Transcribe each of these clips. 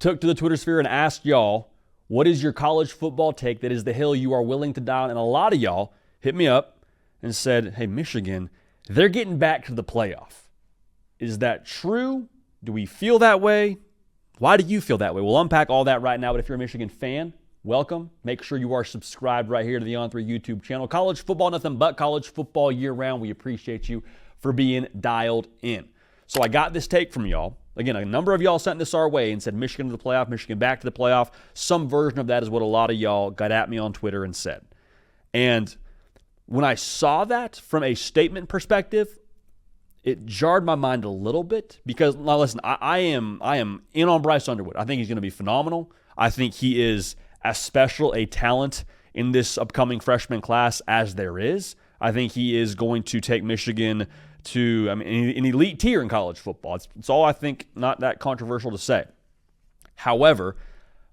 took to the Twitter sphere and asked y'all, what is your college football take that is the hill you are willing to die on? And a lot of y'all hit me up and said, hey, Michigan, they're getting back to the playoff. Is that true? Do we feel that way? Why do you feel that way? We'll unpack all that right now, but if you're a Michigan fan, welcome. Make sure you are subscribed right here to the On3 YouTube channel. College football, nothing but college football year-round. We appreciate you for being dialed in. So I got this take from y'all. Again, a number of y'all sent this our way and said Michigan to the playoff, Michigan back to the playoff. Some version of that is what a lot of y'all got at me on Twitter and said. And when I saw that from a statement perspective, it jarred my mind a little bit because, now listen, I am in on Bryce Underwood. I think he's going to be phenomenal. I think he is as special a talent in this upcoming freshman class as there is. I think he is going to take Michigan to an elite tier in college football. It's all, I think, not that controversial to say. However,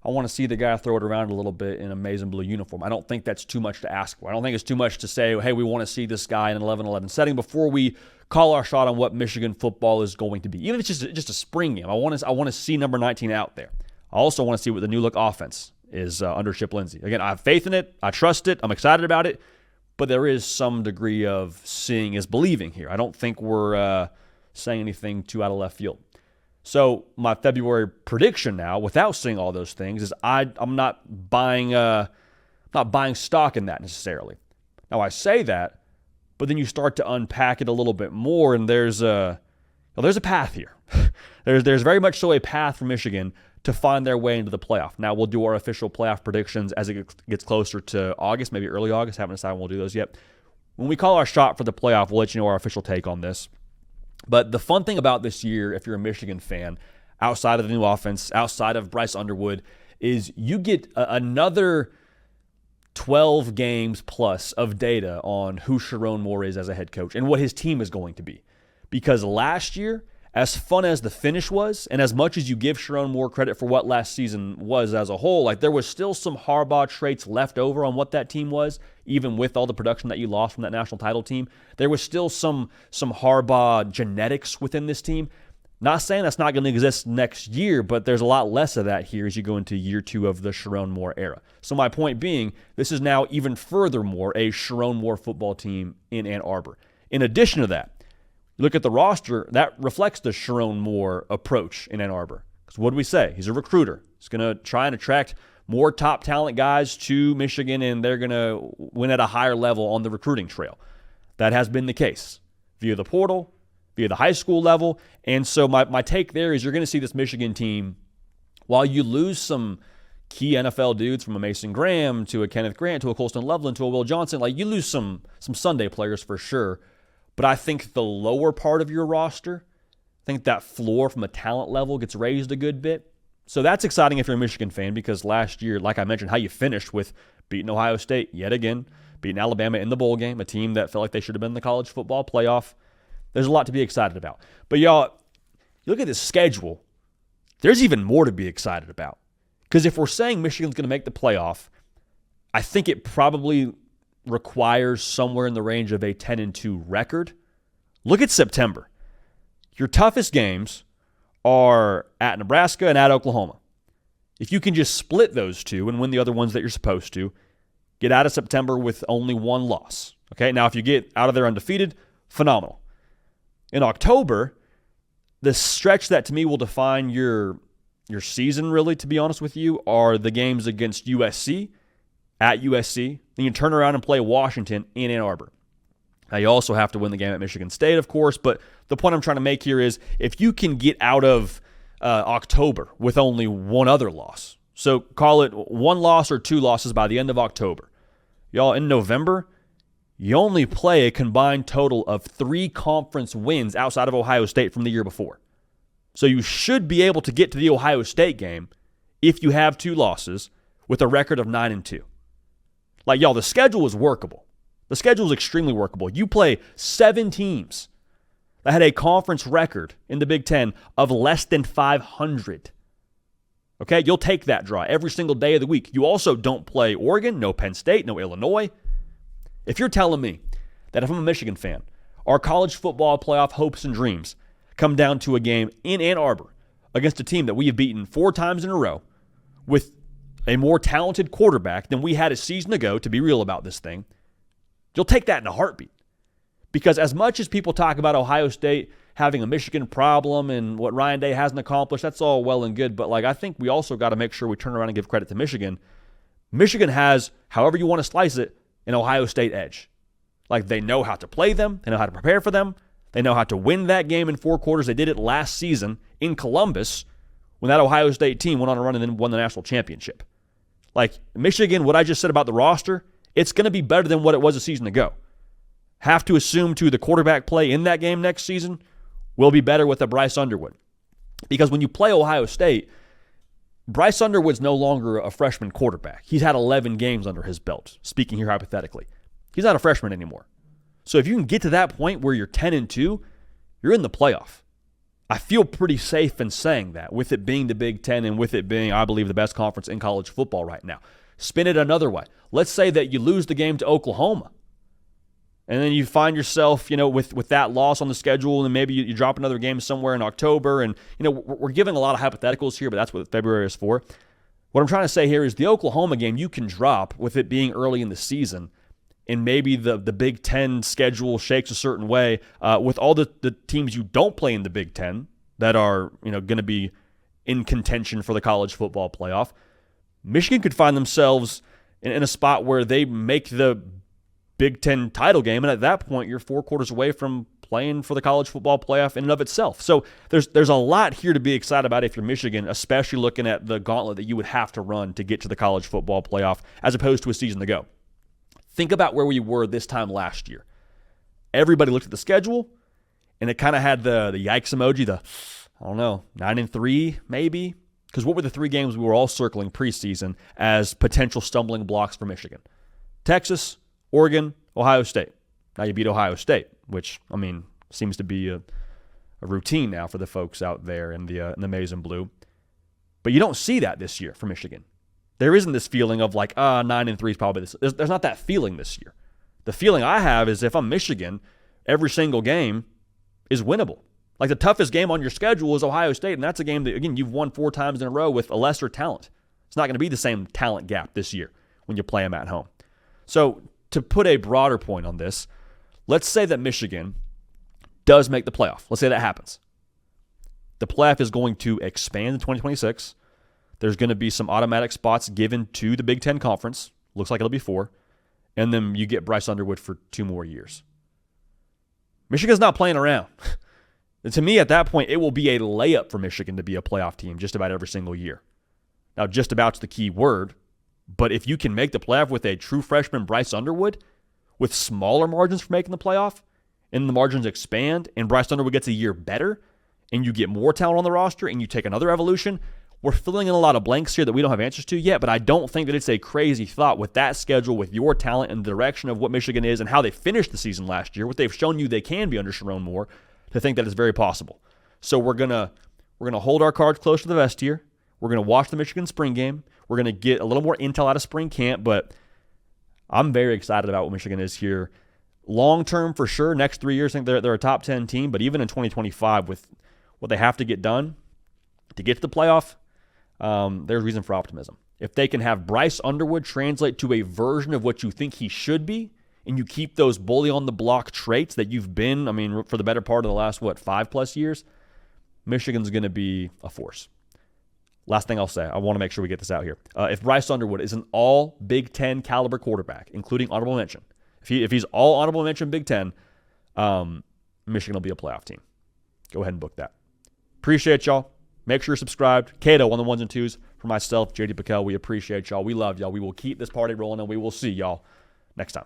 I want to see the guy throw it around a little bit in a maize and blue uniform. I don't think that's too much to ask for. I don't think it's too much to say, hey, we want to see this guy in an 11-11 setting before we call our shot on what Michigan football is going to be. Even if it's just a spring game, I want to see number 19 out there. I also want to see what the new look offense is under Chip Lindsey. Again, I have faith in it. I trust it. I'm excited about it. But there is some degree of seeing is believing here. I don't think we're saying anything too out of left field. So my February prediction now, without seeing all those things, is I'm not buying stock in that necessarily. Now I say that, but then you start to unpack it a little bit more, and there's a path here. there's very much so a path for Michigan to find their way into the playoff. Now, we'll do our official playoff predictions as it gets closer to August, maybe early August. Haven't decided when we'll do those yet. When we call our shot for the playoff, we'll let you know our official take on this. But the fun thing about this year, if you're a Michigan fan, outside of the new offense, outside of Bryce Underwood, is you get another 12 games plus of data on who Sherrone Moore is as a head coach and what his team is going to be. Because last year, as fun as the finish was, and as much as you give Sherrone Moore credit for what last season was as a whole, like there was still some Harbaugh traits left over on what that team was, even with all the production that you lost from that national title team. There was still some Harbaugh genetics within this team. Not saying that's not going to exist next year, but there's a lot less of that here as you go into year 2 of the Sherrone Moore era. So my point being, this is now even furthermore a Sherrone Moore football team in Ann Arbor. In addition to that, look at the roster, that reflects the Sherrone Moore approach in Ann Arbor. Because what do we say? He's a recruiter. He's going to try and attract more top talent guys to Michigan, and they're going to win at a higher level on the recruiting trail. That has been the case via the portal, via the high school level. And so my take there is you're going to see this Michigan team, while you lose some key NFL dudes from a Mason Graham to a Kenneth Grant to a Colston Loveland to a Will Johnson, like you lose some Sunday players for sure. But I think the lower part of your roster, I think that floor from a talent level gets raised a good bit. So that's exciting if you're a Michigan fan because last year, like I mentioned, how you finished with beating Ohio State yet again, beating Alabama in the bowl game, a team that felt like they should have been in the college football playoff. There's a lot to be excited about. But y'all, you look at this schedule, there's even more to be excited about. Because if we're saying Michigan's going to make the playoff, I think it probably requires somewhere in the range of a 10-2 record. Look at September. Your toughest games are at Nebraska and at Oklahoma. If you can just split those two and win the other ones that you're supposed to, get out of September with only one loss. Okay, now if you get out of there undefeated, phenomenal. In October, the stretch that to me will define your season, really, to be honest with you, are the games against USC, at USC. Then you turn around and play Washington in Ann Arbor. Now, you also have to win the game at Michigan State, of course, but the point I'm trying to make here is if you can get out of October with only one other loss, so call it one loss or two losses by the end of October. Y'all, in November, you only play a combined total of 3 conference wins outside of Ohio State from the year before. So you should be able to get to the Ohio State game if you have 2 losses with a record of 9-2. Like, y'all, the schedule is workable. The schedule is extremely workable. You play 7 teams that had a conference record in the Big Ten of less than 500. Okay, you'll take that draw every single day of the week. You also don't play Oregon, no Penn State, no Illinois. If you're telling me that if I'm a Michigan fan, our college football playoff hopes and dreams come down to a game in Ann Arbor against a team that we have beaten 4 times in a row with a more talented quarterback than we had a season ago, to be real about this thing, you'll take that in a heartbeat. Because as much as people talk about Ohio State having a Michigan problem and what Ryan Day hasn't accomplished, that's all well and good. But I think we also got to make sure we turn around and give credit to Michigan. Michigan has, however you want to slice it, an Ohio State edge. They know how to play them. They know how to prepare for them. They know how to win that game in 4 quarters. They did it last season in Columbus when that Ohio State team went on a run and then won the national championship. Michigan, what I just said about the roster, it's going to be better than what it was a season ago. Have to assume, too, the quarterback play in that game next season will be better with a Bryce Underwood. Because when you play Ohio State, Bryce Underwood's no longer a freshman quarterback. He's had 11 games under his belt, speaking here hypothetically. He's not a freshman anymore. So if you can get to that point where you're 10-2, you're in the playoff. I feel pretty safe in saying that, with it being the Big Ten and with it being, I believe, the best conference in college football right now. Spin it another way. Let's say that you lose the game to Oklahoma, and then you find yourself, with that loss on the schedule, and maybe you drop another game somewhere in October, and, we're giving a lot of hypotheticals here, but that's what February is for. What I'm trying to say here is the Oklahoma game you can drop with it being early in the season, and maybe the Big Ten schedule shakes a certain way with all the teams you don't play in the Big Ten that are going to be in contention for the college football playoff. Michigan could find themselves in a spot where they make the Big Ten title game, and at that point you're 4 quarters away from playing for the college football playoff in and of itself. So there's a lot here to be excited about if you're Michigan, especially looking at the gauntlet that you would have to run to get to the college football playoff as opposed to a season ago. Think about where we were this time last year. Everybody looked at the schedule, and it kind of had the yikes emoji, 9-3 maybe. Because what were the 3 games we were all circling preseason as potential stumbling blocks for Michigan? Texas, Oregon, Ohio State. Now you beat Ohio State, which, seems to be a routine now for the folks out there in the maize and blue. But you don't see that this year for Michigan. There isn't this feeling of 9-3 is probably this. There's not that feeling this year. The feeling I have is if I'm Michigan, every single game is winnable. The toughest game on your schedule is Ohio State, and that's a game that, again, you've won 4 times in a row with a lesser talent. It's not going to be the same talent gap this year when you play them at home. So to put a broader point on this, let's say that Michigan does make the playoff. Let's say that happens. The playoff is going to expand in 2026. There's going to be some automatic spots given to the Big Ten Conference. Looks like it'll be 4. And then you get Bryce Underwood for 2 more years. Michigan's not playing around. And to me, at that point, it will be a layup for Michigan to be a playoff team just about every single year. Now, just about's the key word, but if you can make the playoff with a true freshman Bryce Underwood, with smaller margins for making the playoff, and the margins expand, and Bryce Underwood gets a year better, and you get more talent on the roster, and you take another evolution, we're filling in a lot of blanks here that we don't have answers to yet, but I don't think that it's a crazy thought with that schedule, with your talent and the direction of what Michigan is and how they finished the season last year, what they've shown you they can be under Sherrone Moore, to think that it's very possible. So we're gonna hold our cards close to the vest here. We're gonna watch the Michigan spring game. We're gonna get a little more intel out of spring camp, but I'm very excited about what Michigan is here. Long term, for sure. Next 3 years, I think they're a top 10 team. But even in 2025, with what they have to get done to get to the playoff, there's reason for optimism. If they can have Bryce Underwood translate to a version of what you think he should be, and you keep those bully on the block traits that you've been, for the better part of the last, 5+ years, Michigan's going to be a force. Last thing I'll say, I want to make sure we get this out here. If Bryce Underwood is an all Big Ten caliber quarterback, including honorable mention, if he's all honorable mention Big Ten, Michigan will be a playoff team. Go ahead and book that. Appreciate y'all. Make sure you're subscribed. Cato on the 1s and 2s. For myself, JD PicKell, we appreciate y'all. We love y'all. We will keep this party rolling, and we will see y'all next time.